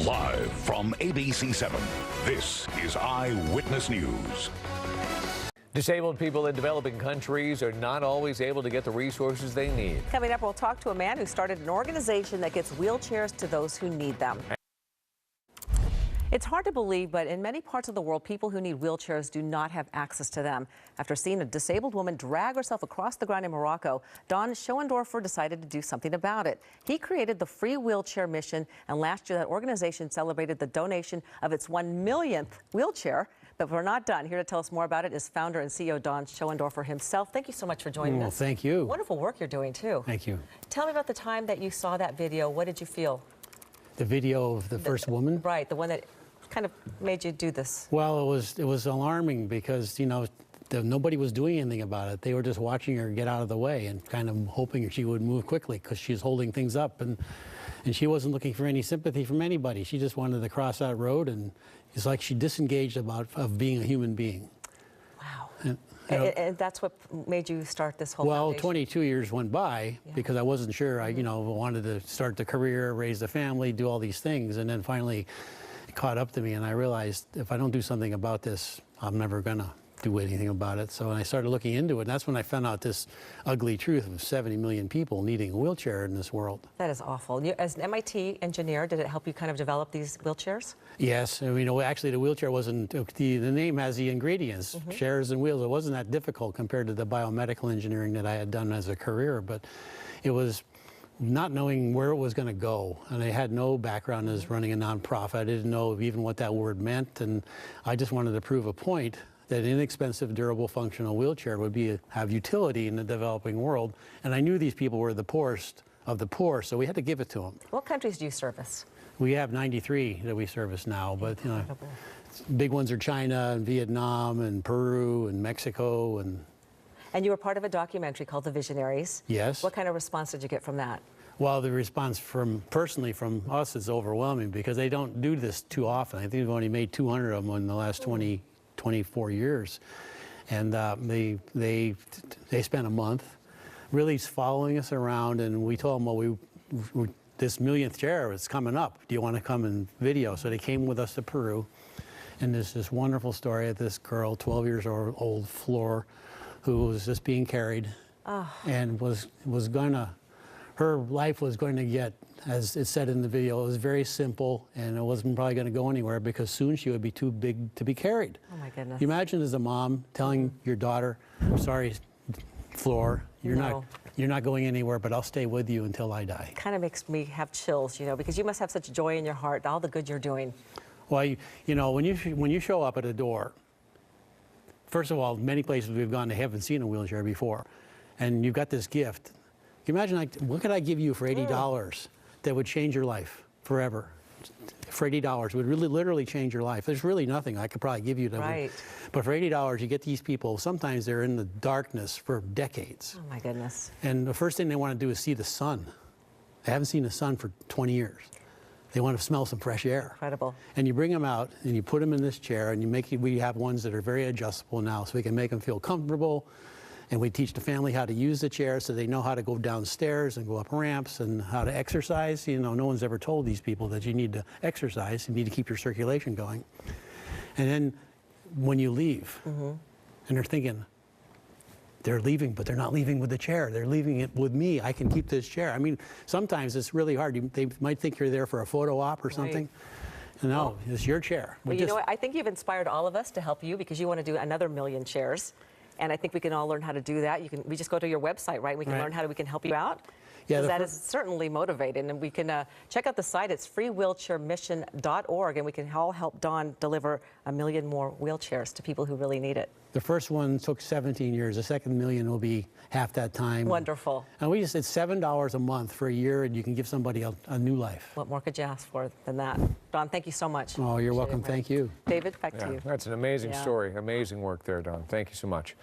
Live from ABC7, this is Eyewitness News. Disabled people in developing countries are not always able to get the resources they need. Coming up, we'll talk to a man who started an organization that gets wheelchairs to those who need them. It's hard to believe, but in many parts of the world, people who need wheelchairs do not have access to them. After seeing a disabled woman drag herself across the ground in Morocco, Don Schoendorfer decided to do something about it. He created the Free Wheelchair Mission, and last year that organization celebrated the donation of its 1 millionth wheelchair. But we're not done. Here to tell us more about it is founder and CEO Don Schoendorfer himself. Thank you so much for joining us. Thank you. Wonderful work you're doing, too. Thank you. Tell me about the time that you saw that video. What did you feel? The video of the first woman? Right, the one that kind of made you do this. Well, it was alarming because, you know, nobody was doing anything about it. They were just watching her get out of the way and kind of hoping she would move quickly because she's holding things up. And she wasn't looking for any sympathy from anybody. She just wanted to cross that road, and it's like she disengaged of being a human being. Wow. And, you know, and that's what made you start this whole Well, foundation. 22 years went by because I wasn't sure. I, you know, wanted to start the career, raise the family, do all these things, and then finally it caught up to me, and I realized if I don't do something about this, I'm never gonna do anything about it. So I started looking into it, and that's when I found out this ugly truth of 70 million people needing a wheelchair in this world. That is awful. As an MIT engineer, did it help you kind of develop these wheelchairs? Yes, and, you know, actually the wheelchair wasn't, the name has the ingredients, chairs and wheels. It wasn't that difficult compared to the biomedical engineering that I had done as a career, but it was not knowing where it was going to go, and I had no background as running a nonprofit. I didn't know even what that word meant, and I just wanted to prove a point that an inexpensive, durable, functional wheelchair would have utility in the developing world. And I knew these people were the poorest of the poor, so we had to give it to them. What countries do you service? We have 93 that we service now, but you know, big ones are China and Vietnam and Peru and Mexico. And you were part of a documentary called The Visionaries. Yes. What kind of response did you get from that? Well, the response personally from us is overwhelming because they don't do this too often. I think we've only made 200 of them in the last 24 years, and they spent a month really following us around, and we told them, well, this millionth chair is coming up. Do you want to come and video? So they came with us to Peru, and there's this wonderful story of this girl, 12 years old, Flor, who was just being carried and was gonna, her life was going to get, as it said in the video, it was very simple, and it wasn't probably going to go anywhere because soon she would be too big to be carried. Oh my goodness. You imagine as a mom telling your daughter, I'm sorry, Flor, you're not going anywhere, but I'll stay with you until I die. It kind of makes me have chills, you know, because you must have such joy in your heart, all the good you're doing. Well, you know, when you show up at a door, first of all, many places we've gone, they haven't seen a wheelchair before, and you've got this gift. Can you imagine, like, what could I give you for $80 that would change your life forever? For $80 would really literally change your life. There's really nothing I could probably give you. Right. But for $80, you get these people, sometimes they're in the darkness for decades. Oh my goodness. And the first thing they want to do is see the sun. They haven't seen the sun for 20 years. They want to smell some fresh air. Incredible. And you bring them out and you put them in this chair, and we have ones that are very adjustable now, so we can make them feel comfortable. And we teach the family how to use the chair so they know how to go downstairs and go up ramps and how to exercise. You know, no one's ever told these people that you need to exercise. You need to keep your circulation going. And then when you leave, and they're thinking, they're leaving, but they're not leaving with the chair. They're leaving it with me. I can keep this chair. I mean, sometimes it's really hard. They might think you're there for a photo op or something. Right. No, it's your chair. Well, you know what? I think you've inspired all of us to help you because you want to do another 1 million chairs. And I think we can all learn how to do that. We just go to your website, right? We can learn how we can help you out. Yeah, that is certainly motivating. And we can check out the site. It's freewheelchairmission.org, and we can all help Don deliver 1 million more wheelchairs to people who really need it. The first one took 17 years. The second million will be half that time. Wonderful. And we just said $7 a month for a year, and you can give somebody a new life. What more could you ask for than that? Don, thank you so much. Oh, you're welcome. Thank you. David, back to you. That's an amazing story. Amazing work there, Don. Thank you so much.